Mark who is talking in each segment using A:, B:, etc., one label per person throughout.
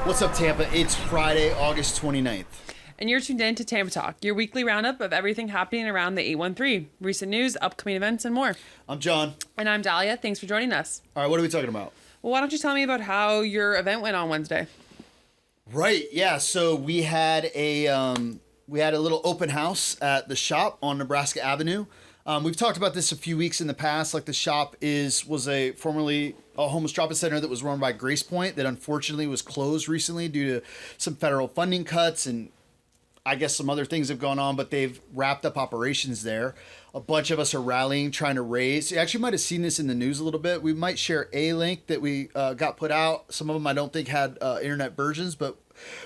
A: What's up, Tampa? It's Friday, August 29th.
B: And you're tuned in to Tampa Talk, your weekly roundup of everything happening around the 813, recent news, upcoming events, and more.
A: I'm John.
B: And I'm Dahlia. Thanks for joining us.
A: All right, what are we talking about?
B: Well, why don't you tell me about how your event went on Wednesday?
A: Right, yeah. So we had a little open house at the shop on Nebraska Avenue. We've talked about this a few weeks in the past. Like, the shop was formerly a homeless drop-in center that was run by Grace Point that unfortunately was closed recently due to some federal funding cuts, and I guess some other things have gone on, but they've wrapped up operations there. A bunch of us are rallying, trying to raise. You actually might have seen this in the news a little bit. We might share a link that we got put out. Some of them I don't think had internet versions, but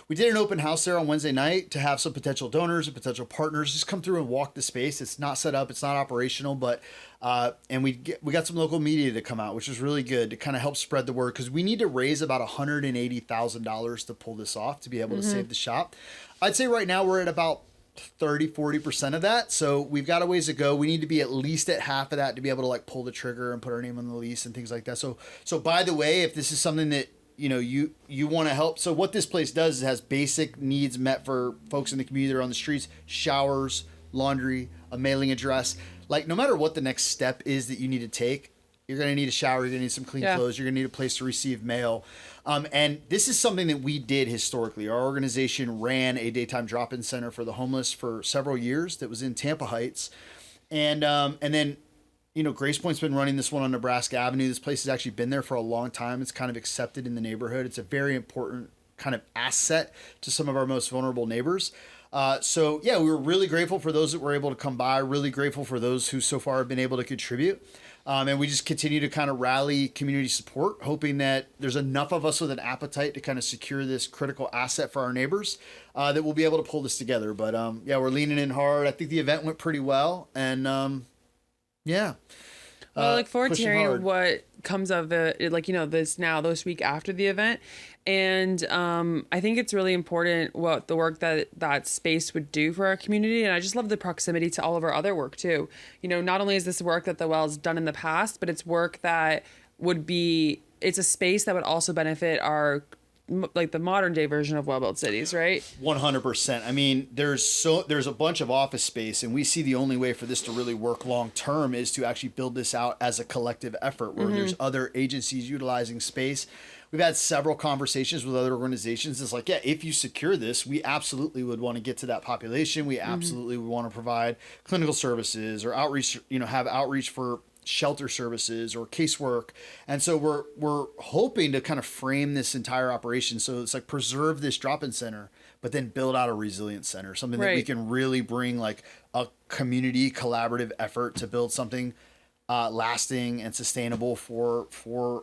A: we did an open house there on Wednesday night to have some potential donors and potential partners just come through and walk the space. It's not set up, it's not operational, but and we got some local media to come out, which was really good to kind of help spread the word, because we need to raise about $180,000 to pull this off to be able to save the shop. I'd say right now we're at about 30-40% of that, so we've got a ways to go. We need to be at least at half of that to be able to like pull the trigger and put our name on the lease and things like that. So by the way, if this is something that you want to help. So what this place does is has basic needs met for folks in the community that are on the streets: showers, laundry, a mailing address. Like, no matter what the next step is that you need to take, you're going to need a shower, you're going to need some clean clothes, you're going to need a place to receive mail. And this is something that we did historically. Our organization ran a daytime drop-in center for the homeless for several years that was in Tampa Heights. And then Grace Point's been running this one on Nebraska Avenue. This place has actually been there for a long time. It's kind of accepted in the neighborhood. It's a very important kind of asset to some of our most vulnerable neighbors. So we were really grateful for those that were able to come by, really grateful for those who so far have been able to contribute. And we just continue to kind of rally community support, hoping that there's enough of us with an appetite to kind of secure this critical asset for our neighbors that we'll be able to pull this together. But we're leaning in hard. I think the event went pretty well. And well,
B: I look forward to hearing
A: hard.
B: what comes of it, this week after the event. And I think it's really important what the work that space would do for our community. And I just love the proximity to all of our other work too. Not only is this work that the Well's done in the past, but it's work that it's a space that would also benefit our, like, the modern day version of well-built cities, right?
A: 100%. I mean, there's a bunch of office space, and we see the only way for this to really work long term is to actually build this out as a collective effort where there's other agencies utilizing space. We've had several conversations with other organizations. It's like, if you secure this, we absolutely would want to get to that population. We absolutely would want to provide clinical services or outreach, have outreach for shelter services or casework. And so we're hoping to kind of frame this entire operation so it's like preserve this drop-in center, but then build out a resilience center, something that we can really bring like a community collaborative effort to build something lasting and sustainable for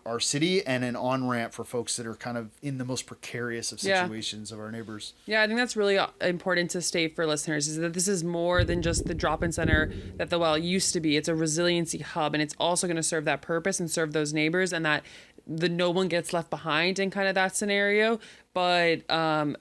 A: our city, and an on-ramp for folks that are kind of in the most precarious of situations of our neighbors.
B: Yeah, I think that's really important to state for listeners, is that this is more than just the drop-in center that the Well used to be. It's a resiliency hub, and it's also going to serve that purpose and serve those neighbors, and that no one gets left behind in kind of that scenario. But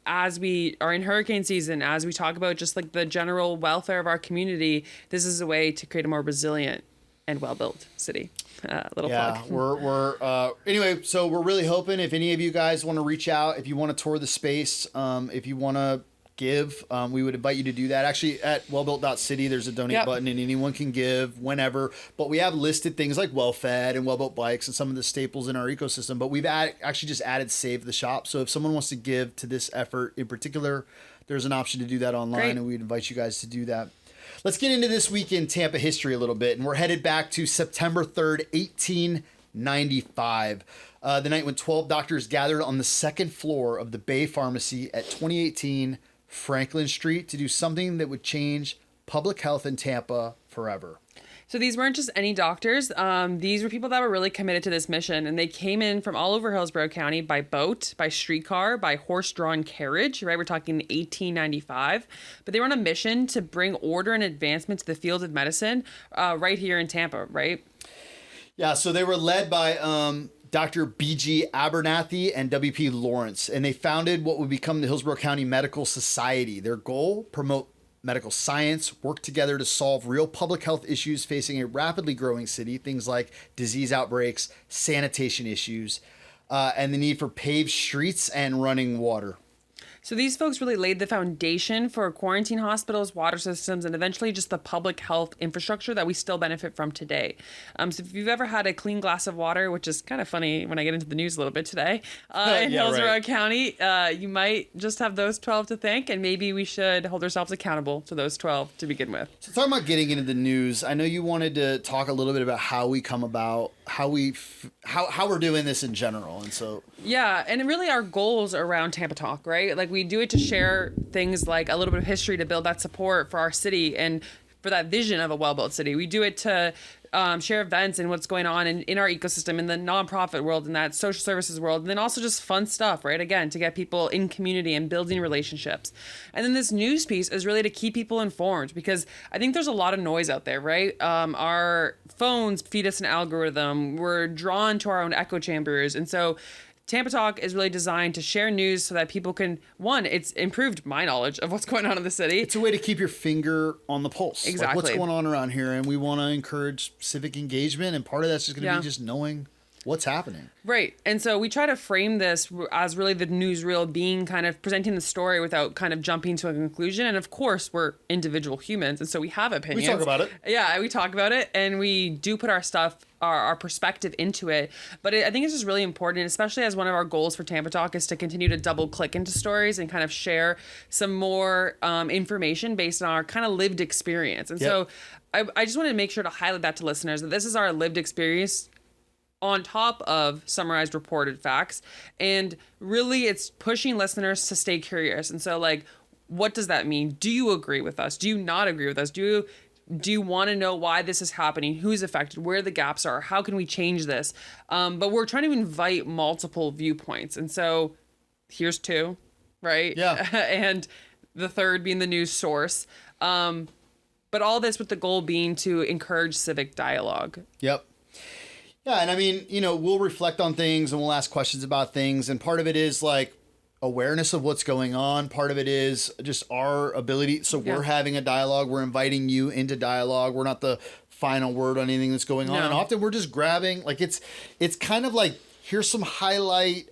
B: as we are in hurricane season, as we talk about just like the general welfare of our community, this is a way to create a more resilient and well-built city. Plug.
A: Anyway, so we're really hoping if any of you guys want to reach out, if you want to tour the space, if you want to give, we would invite you to do that. Actually, at wellbuilt.city, there's a donate button, and anyone can give whenever. But we have listed things like well-fed and well-built bikes and some of the staples in our ecosystem. But we've actually just added Save the Shop. So if someone wants to give to this effort in particular, there's an option to do that online, and we'd invite you guys to do that. Let's get into this week in Tampa history a little bit, and we're headed back to September 3rd, 1895, the night when 12 doctors gathered on the second floor of the Bay Pharmacy at 2018 Franklin Street to do something that would change public health in Tampa forever.
B: So these weren't just any doctors. These were people that were really committed to this mission, and they came in from all over Hillsborough County by boat, by streetcar, by horse-drawn carriage, right? We're talking 1895. But they were on a mission to bring order and advancement to the field of medicine right here in Tampa, right?
A: Yeah, so they were led by Dr. B.G. Abernathy and W.P. Lawrence, and they founded what would become the Hillsborough County Medical Society. Their goal, promote medical science, work together to solve real public health issues facing a rapidly growing city, things like disease outbreaks, sanitation issues. and the need for paved streets and running water.
B: So these folks really laid the foundation for quarantine hospitals, water systems, and eventually just the public health infrastructure that we still benefit from today. So if you've ever had a clean glass of water, which is kind of funny when I get into the news a little bit today, in Hillsborough County, you might just have those 12 to thank, and maybe we should hold ourselves accountable to those 12 to begin with.
A: So talking about getting into the news, I know you wanted to talk a little bit about how we come about, how we're doing this in general, and so
B: yeah, and really our goals around Tampa Talk, right? Like we do it to share things like a little bit of history to build that support for our city and for that vision of a well-built city. We do it to share events and what's going on in our ecosystem, in the nonprofit world, in that social services world, and then also just fun stuff, right? Again, to get people in community and building relationships. And then this news piece is really to keep people informed, because I think there's a lot of noise out there, right? Our phones feed us an algorithm. We're drawn to our own echo chambers. And so Tampa Talk is really designed to share news so that people can, one, it's improved my knowledge of what's going on in the city.
A: It's a way to keep your finger on the pulse.
B: Exactly.
A: Like what's going on around here, and we want to encourage civic engagement, and part of that's just going to be just knowing what's happening.
B: Right. And so we try to frame this as really the newsreel being kind of presenting the story without kind of jumping to a conclusion. And of course, we're individual humans, and so we have opinions.
A: We talk about it.
B: Yeah, we talk about it, and we do put our stuff, our perspective into it. But I think it's just really important, especially as one of our goals for Tampa Talk is to continue to double click into stories and kind of share some more information based on our kind of lived experience. And so I just wanted to make sure to highlight that to listeners, that this is our lived experience on top of summarized reported facts. And really it's pushing listeners to stay curious. And so like, what does that mean? Do you agree with us? Do you not agree with us? Do you want to know why this is happening? Who's affected? Where the gaps are? How can we change this? But we're trying to invite multiple viewpoints. And so here's two, right?
A: Yeah.
B: And the third being the news source. But all this with the goal being to encourage civic dialogue.
A: Yep. Yeah, and I mean, we'll reflect on things and we'll ask questions about things. And part of it is like awareness of what's going on. Part of it is just our ability. So we're having a dialogue. We're inviting you into dialogue. We're not the final word on anything that's going on.
B: No.
A: And often we're just grabbing, like it's kind of like, here's some highlight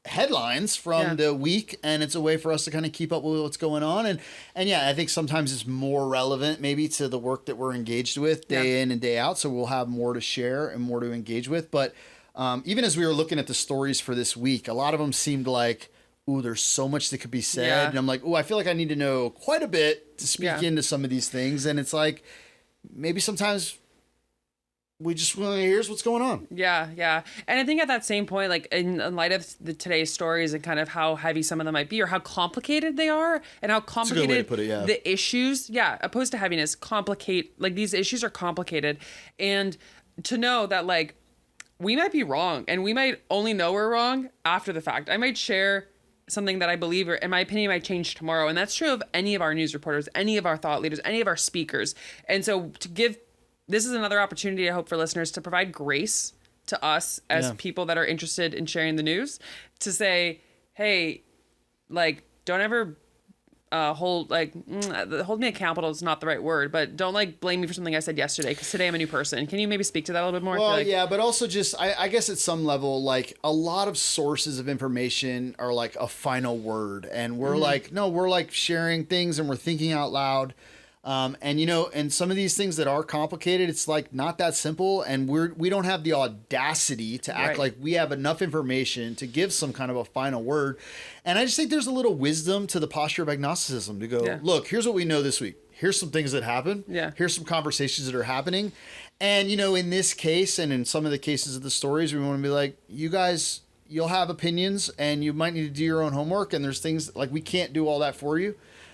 A: headlines from the week, and it's a way for us to kind of keep up with what's going on. And yeah, I think sometimes it's more relevant maybe to the work that we're engaged with day in and day out. So we'll have more to share and more to engage with. But even as we were looking at the stories for this week, a lot of them seemed like, ooh, there's so much that could be said.
B: Yeah.
A: And I'm like, ooh, I feel like I need to know quite a bit to speak into some of these things. And it's like, maybe sometimes we just want to hear what's going on.
B: Yeah. And I think at that same point, like in light of today's stories and kind of how heavy some of them might be or how complicated they are and how complicated
A: That's a good way to put it,
B: the issues, opposed to heaviness, like these issues are complicated. And to know that like we might be wrong and we might only know we're wrong after the fact. I might share something that I believe and my opinion might change tomorrow. And that's true of any of our news reporters, any of our thought leaders, any of our speakers. And so this is another opportunity, I hope, for listeners to provide grace to us as people that are interested in sharing the news, to say, hey, like, don't ever hold me accountable is not the right word, but don't like blame me for something I said yesterday, because today I'm a new person. Can you maybe speak to that a little bit more?
A: Well, yeah, but also just, I guess at some level, like a lot of sources of information are like a final word. And we're like, no, we're like sharing things and we're thinking out loud. And some of these things that are complicated, it's like not that simple, and we don't have the audacity to act like we have enough information to give some kind of a final word. And I just think there's a little wisdom to the posture of agnosticism to go, look, here's what we know this week. Here's some things that happen.
B: Yeah.
A: Here's some conversations that are happening. And, in this case and in some of the cases of the stories, we want to be like, you guys, you'll have opinions and you might need to do your own homework. And there's things like we can't do all that for you.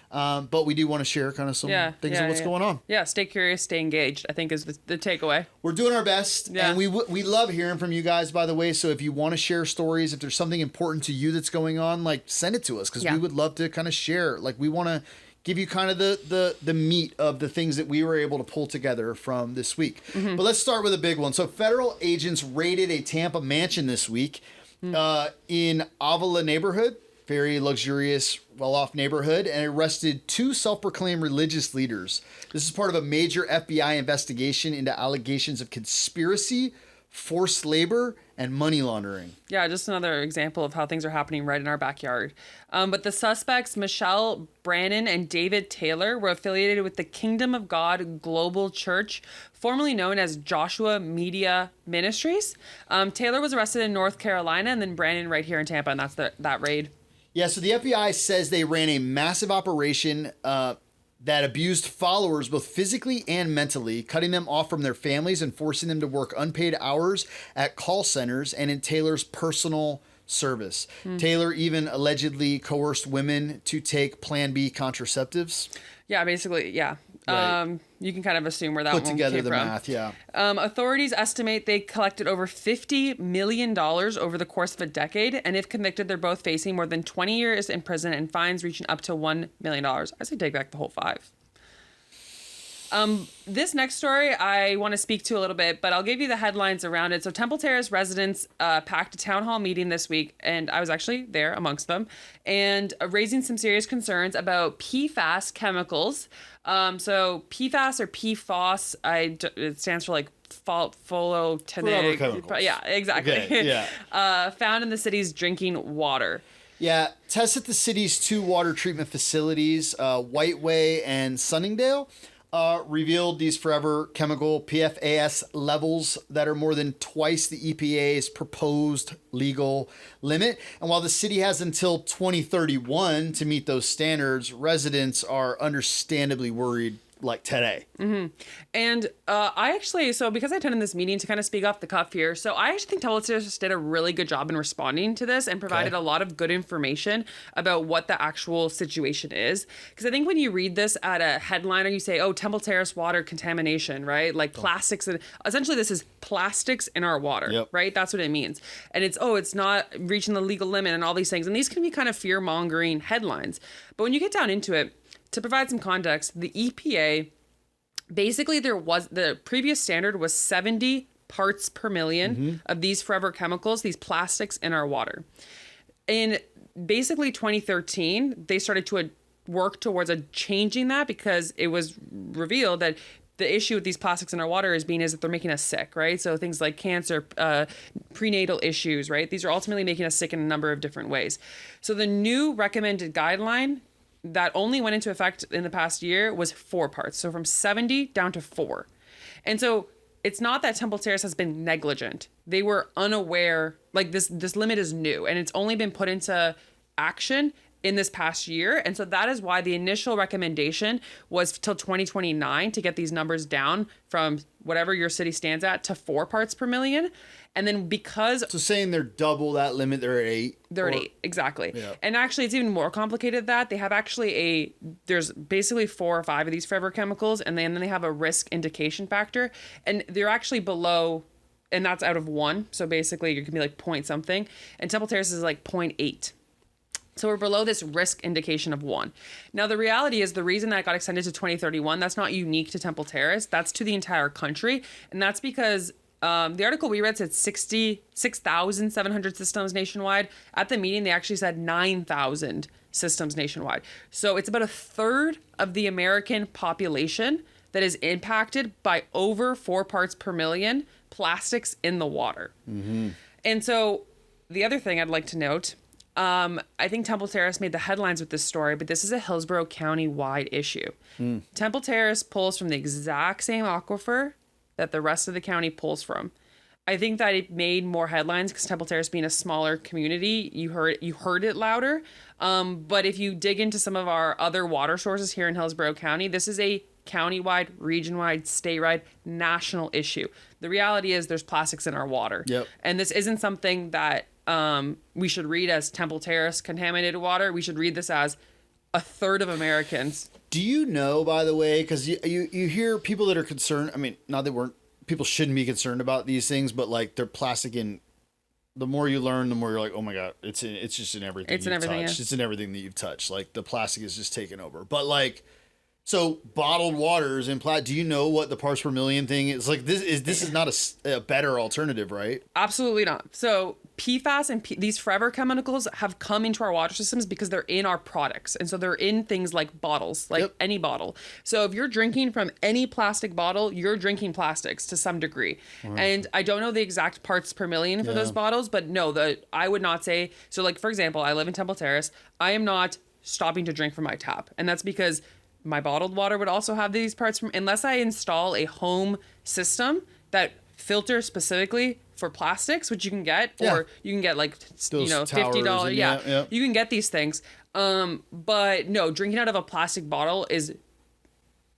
A: But we do want to share kind of some things of what's going on.
B: Yeah, stay curious, stay engaged, I think is the takeaway.
A: We're doing our best, and we love hearing from you guys, by the way. So if you want to share stories, if there's something important to you that's going on, like send it to us, because we would love to kind of share. Like we want to give you kind of the meat of the things that we were able to pull together from this week. But let's start with a big one. So federal agents raided a Tampa mansion this week in Avila neighborhood. Very luxurious, well-off neighborhood, and arrested 2 self-proclaimed religious leaders. This is part of a major FBI investigation into allegations of conspiracy, forced labor, and money laundering.
B: Yeah, just another example of how things are happening right in our backyard. But the suspects, Michelle Brannon and David Taylor, were affiliated with the Kingdom of God Global Church, formerly known as Joshua Media Ministries. Taylor was arrested in North Carolina, and then Brannon right here in Tampa, and that's that raid.
A: Yeah, so the FBI says they ran a massive operation that abused followers both physically and mentally, cutting them off from their families and forcing them to work unpaid hours at call centers and in Taylor's personal service. Taylor even allegedly coerced women to take Plan B contraceptives.
B: Yeah, basically, yeah.
A: Right.
B: You can kind of assume where that
A: Put
B: one
A: together
B: came
A: the
B: from.
A: math, yeah.
B: Authorities estimate they collected over $50 million over the course of a decade, and if convicted, they're both facing more than 20 years in prison and fines reaching up to $1 million. I say take back the whole 5. This next story I want to speak to a little bit, but I'll give you the headlines around it. So Temple Terrace residents packed a town hall meeting this week, and I was actually there amongst them, and raising some serious concerns about PFAS chemicals. So PFAS or PFOS, it stands for like
A: Forever chemicals.
B: Yeah, exactly.
A: Okay, yeah.
B: Found in the city's drinking water.
A: Yeah, tests at the city's 2 water treatment facilities, Whiteway and Sunningdale, revealed these forever chemical PFAS levels that are more than twice the EPA's proposed legal limit. And while the city has until 2031 to meet those standards, residents are understandably worried like today.
B: Mm-hmm. And I actually, so because I attended this meeting to kind of speak off the cuff here, so I actually think Temple Terrace did a really good job in responding to this and provided a lot of good information about what the actual situation is. Because I think when you read this at a headline or you say, oh, Temple Terrace water contamination, right? Like plastics, and essentially this is plastics in our water, right? That's what it means. And it's not reaching the legal limit and all these things. And these can be kind of fear-mongering headlines. But when you get down into it, to provide some context, the EPA, basically the previous standard was 70 parts per million of these forever chemicals, these plastics in our water. In basically 2013, they started to work towards changing that because it was revealed that the issue with these plastics in our water is that they're making us sick, right? So things like cancer, prenatal issues, right? These are ultimately making us sick in a number of different ways. So the new recommended guideline that only went into effect in the past year was 4 parts. So from 70 down to 4. And so it's not that Temple Terrace has been negligent. They were unaware, like this limit is new and it's only been put into action in this past year. And so that is why the initial recommendation was till 2029 to get these numbers down from whatever your city stands at to 4 parts per million. And then
A: So saying they're double that limit, they're at 8.
B: They're at 8, exactly.
A: Yeah.
B: And actually, it's even more complicated than that. They have actually there's basically 4 or 5 of these forever chemicals, and then they have a risk indication factor. And they're actually below, and that's out of 1. So basically, you can be like point something. And Temple Terrace is like 0.8. So we're below this risk indication of 1. Now, the reality is the reason that got extended to 2031, that's not unique to Temple Terrace. That's to the entire country. And that's because the article we read said 6,700 systems nationwide. At the meeting, they actually said 9,000 systems nationwide. So it's about a third of the American population that is impacted by over 4 parts per million plastics in the water. Mm-hmm. And so the other thing I'd like to note, I think Temple Terrace made the headlines with this story, but this is a Hillsborough County-wide issue. Temple Terrace pulls from the exact same aquifer that the rest of the county pulls from. I think that it made more headlines because Temple Terrace being a smaller community, you heard it louder. But if you dig into some of our other water sources here in Hillsborough County, this is a county-wide, region-wide, state-wide, national issue. The reality is there's plastics in our water.
A: Yep.
B: And this isn't something that we should read as Temple Terrace contaminated water. We should read this as a third of Americans.
A: Do you know, by the way, because you hear people that are concerned, I mean, not that people shouldn't be concerned about these things, but like they're plastic in, the more you learn, the more you're like, oh my God, it's just in everything you've touched.
B: Yeah.
A: It's in everything that you've touched. Like the plastic is just taken over. But like, so bottled waters and do you know what the parts per million thing is? Like this is not a better alternative, right?
B: Absolutely not. So PFAS and these forever chemicals have come into our water systems because they're in our products. And so they're in things like bottles, like any bottle. So if you're drinking from any plastic bottle, you're drinking plastics to some degree. And I don't know the exact parts per million for those bottles, but no, I would not say. So like, for example, I live in Temple Terrace. I am not stopping to drink from my tap. And that's because my bottled water would also have these parts from, unless I install a home system that filters specifically for plastics, which you can get, or you can get like,
A: those
B: $50. You can get these things. But no, drinking out of a plastic bottle is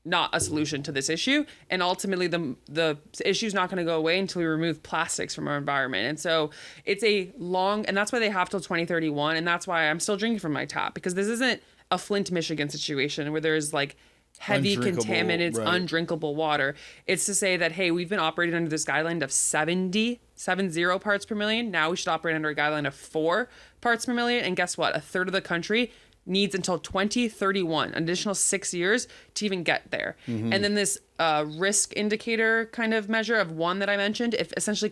B: not a solution to this issue. And ultimately the issue is not going to go away until we remove plastics from our environment. And so it's a long, and that's why they have till 2031. And that's why I'm still drinking from my tap, because this isn't a Flint, Michigan situation where there's like heavy contaminated, undrinkable water. It's to say that, hey, we've been operating under this guideline of 70 parts per million. Now we should operate under a guideline of 4 parts per million. And guess what? A third of the country needs until 2031, an additional 6 years to even get there. And then this risk indicator kind of measure of 1 that I mentioned, if essentially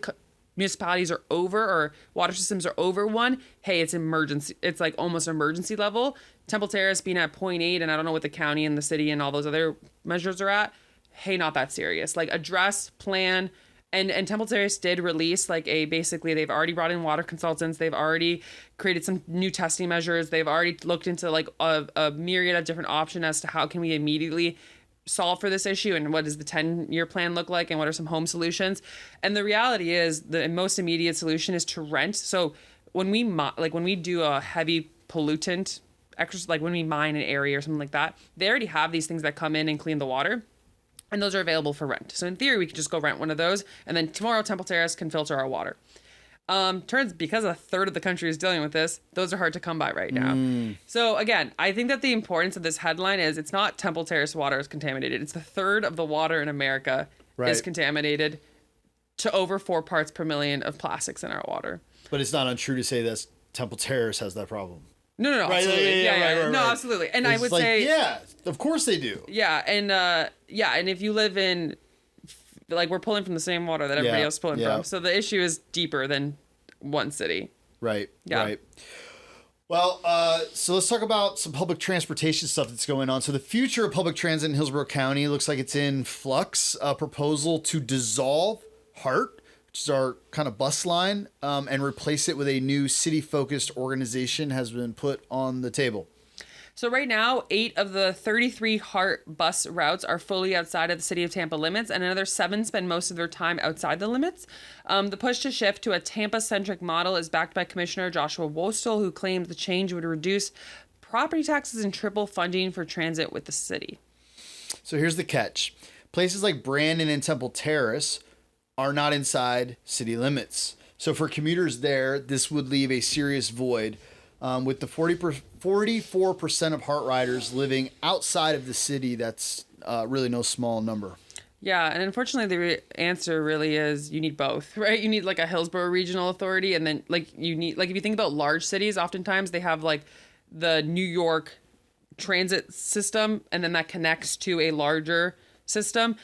B: municipalities are over, or water systems are over 1, hey, it's emergency. It's like almost emergency level. Temple Terrace being at 0.8, and I don't know what the county and the city and all those other measures are at. Hey, not that serious. Like, address, plan. And Temple Terrace did release like basically they've already brought in water consultants. They've already created some new testing measures. They've already looked into like a myriad of different options as to how can we immediately solve for this issue, and what does the 10-year plan look like, and what are some home solutions. And the reality is the most immediate solution is to rent. So when we when we do a heavy pollutant exercise, like when we mine an area or something like that, they already have these things that come in and clean the water. And those are available for rent. So in theory, we could just go rent one of those, and then tomorrow Temple Terrace can filter our water. Because a third of the country is dealing with this, those are hard to come by right now. So again, I think that the importance of this headline is it's not Temple Terrace water is contaminated. It's the third of the water in America is contaminated to over 4 parts per million of plastics in our water.
A: But it's not untrue to say that Temple Terrace has that problem.
B: No, right, absolutely. Right, absolutely. And I would say,
A: yeah, of course they do.
B: Yeah, and if you live in, like, we're pulling from the same water that everybody else is pulling from, so the issue is deeper than one city.
A: Right. Well, so let's talk about some public transportation stuff that's going on. So the future of public transit in Hillsborough County looks like it's in flux. A proposal to dissolve HART, which is our kind of bus line, and replace it with a new city-focused organization has been put on the table.
B: So right now, 8 of the 33 HART bus routes are fully outside of the city of Tampa limits, and another 7 spend most of their time outside the limits. The push to shift to a Tampa-centric model is backed by Commissioner Joshua Wostel, who claims the change would reduce property taxes and triple funding for transit with the city.
A: So here's the catch. Places like Brandon and Temple Terrace are not inside city limits. So for commuters there, this would leave a serious void. With the 44% of HART riders living outside of the city, that's really no small number.
B: Yeah, and unfortunately, the answer really is you need both, right? You need like a Hillsborough Regional Authority, and then like you need, like if you think about large cities, oftentimes they have like the New York transit system, and then that connects to a larger system.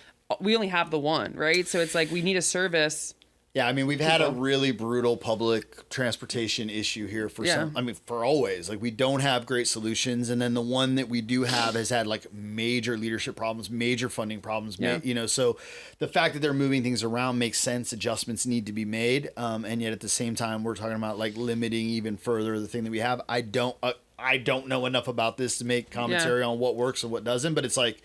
B: We only have the one, right? So it's like we need a service.
A: Yeah, I mean, we've had a really brutal public transportation issue here for for always. Like, we don't have great solutions. And then the one that we do have has had like major leadership problems, major funding problems, so the fact that they're moving things around makes sense. Adjustments need to be made. And yet at the same time, we're talking about like limiting even further the thing that we have. I don't know enough about this to make commentary on what works and what doesn't, but it's like,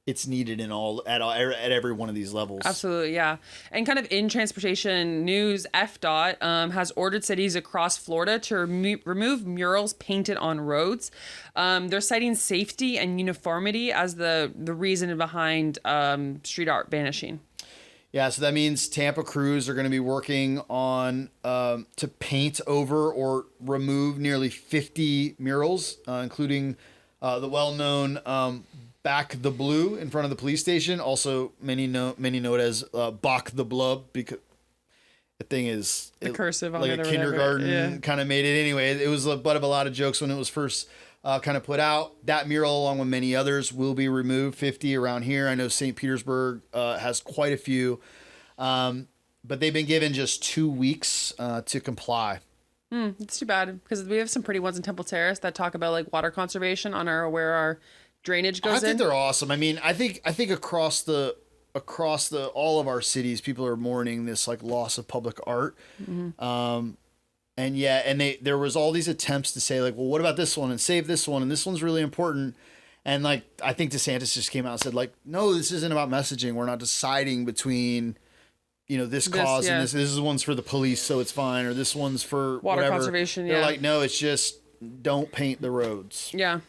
A: it's needed at every one of these levels.
B: Absolutely, yeah. And kind of in transportation news, FDOT has ordered cities across Florida to remove murals painted on roads. They're citing safety and uniformity as the reason behind street art vanishing.
A: Yeah, so that means Tampa crews are going to be working on to paint over or remove nearly 50 murals, including the well-known Back the Blue in front of the police station. Also, many know it as Bach the Blub, because the thing is
B: the cursive on
A: like
B: it,
A: a kindergarten kind of made it anyway. It was the butt of a lot of jokes when it was first kind of put out. That mural, along with many others, will be removed. 50 around here. I know St. Petersburg has quite a few. but they've been given just 2 weeks to comply.
B: It's too bad because we have some pretty ones in Temple Terrace that talk about like water conservation on where our drainage goes in.
A: I think they're awesome. I mean, I think across the all of our cities, people are mourning this like loss of public art. And there was all these attempts to say like, well, what about this one and save this one, and this one's really important. And like, I think DeSantis just came out and said like, no, this isn't about messaging. We're not deciding between, this cause and this is one's for the police, so it's fine, or this one's for
B: water
A: whatever.
B: Conservation.
A: They're like, no, it's just don't paint the roads.
B: Yeah.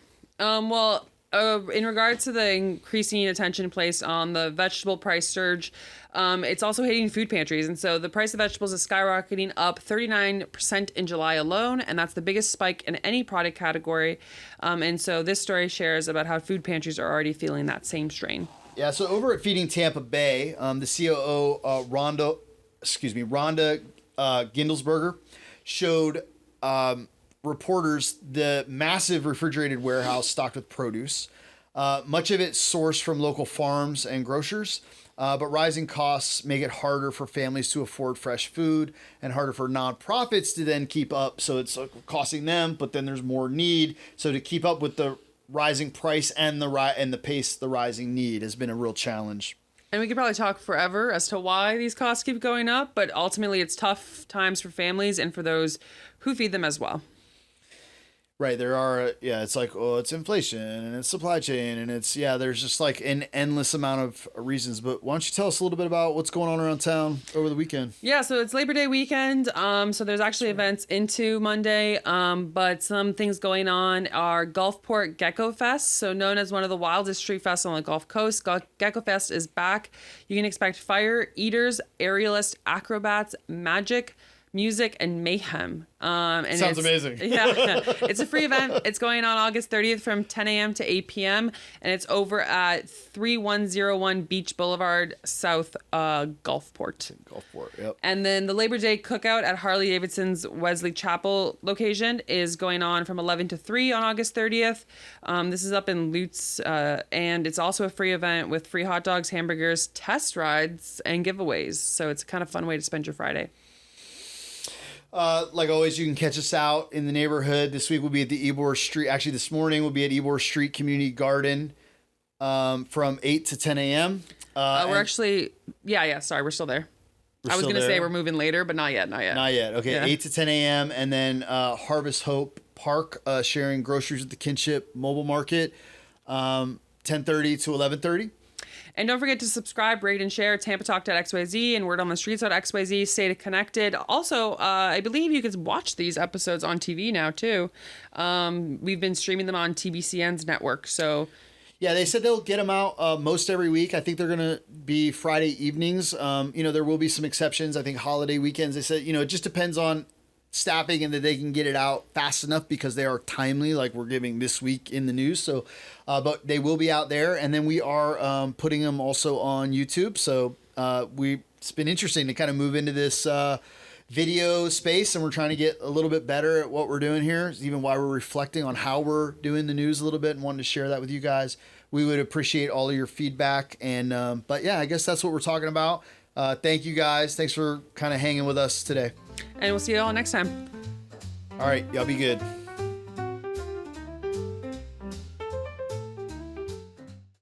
B: In regards to the increasing attention placed on the vegetable price surge, it's also hitting food pantries. And so the price of vegetables is skyrocketing up 39% in July alone. And that's the biggest spike in any product category. And so this story shares about how food pantries are already feeling that same strain.
A: Yeah, so over at Feeding Tampa Bay, the COO, Rhonda Gindelsberger, showed reporters the massive refrigerated warehouse stocked with produce. Much of it sourced from local farms and grocers, but rising costs make it harder for families to afford fresh food and harder for nonprofits to then keep up. So it's costing them, but then there's more need. So to keep up with the rising price and the pace the rising need has been a real challenge.
B: And we could probably talk forever as to why these costs keep going up, but ultimately it's tough times for families and for those who feed them as well.
A: Right. There are, it's like, it's inflation and it's supply chain and there's just like an endless amount of reasons. But why don't you tell us a little bit about what's going on around town over the weekend?
B: Yeah, so it's Labor Day weekend. So there's actually events into Monday, but some things going on are Gulfport Geckofest, so known as one of the wildest street fests on the Gulf Coast. Geckofest is back. You can expect fire eaters, aerialists, acrobats, magic, music, and mayhem. And
A: sounds amazing.
B: Yeah, it's a free event. It's going on August 30th from 10 a.m. to 8 p.m. and it's over at 3101 Beach Boulevard, South Gulfport.
A: Yep.
B: And then the Labor Day cookout at Harley Davidson's Wesley Chapel location is going on from 11 to 3 on August 30th. This is up in Lutz, and it's also a free event with free hot dogs, hamburgers, test rides, and giveaways. So it's a kind of fun way to spend your Friday.
A: Like always, you can catch us out in the neighborhood. This week we'll be at the Ybor Street. Actually, this morning we'll be at Ybor Street Community Garden from 8 to 10 a.m.
B: We're actually, sorry, we're still there. I was going to say we're moving later, but not yet.
A: Not yet. Okay, yeah. 8 to 10 a.m. And then Harvest Hope Park sharing groceries at the Kinship Mobile Market, 10:30 to 11:30.
B: And don't forget to subscribe, rate, and share TampaTalk.xyz and Word on the Streets.xyz. Stay connected. Also, I believe you can watch these episodes on TV now, too. We've been streaming them on TBCN's network, so...
A: Yeah, they said they'll get them out most every week. I think they're going to be Friday evenings. There will be some exceptions. I think holiday weekends, they said, it just depends on staffing and that they can get it out fast enough because they are timely, like we're giving this week in the news. So, but they will be out there. And then we are putting them also on YouTube. So it's been interesting to kind of move into this video space, and we're trying to get a little bit better at what we're doing here, even while we're reflecting on how we're doing the news a little bit and wanting to share that with you guys. We would appreciate all of your feedback. And but yeah, I guess that's what we're talking about. Thank you guys. Thanks for kind of hanging with us today.
B: And we'll see you all next time.
A: All right. Y'all be good.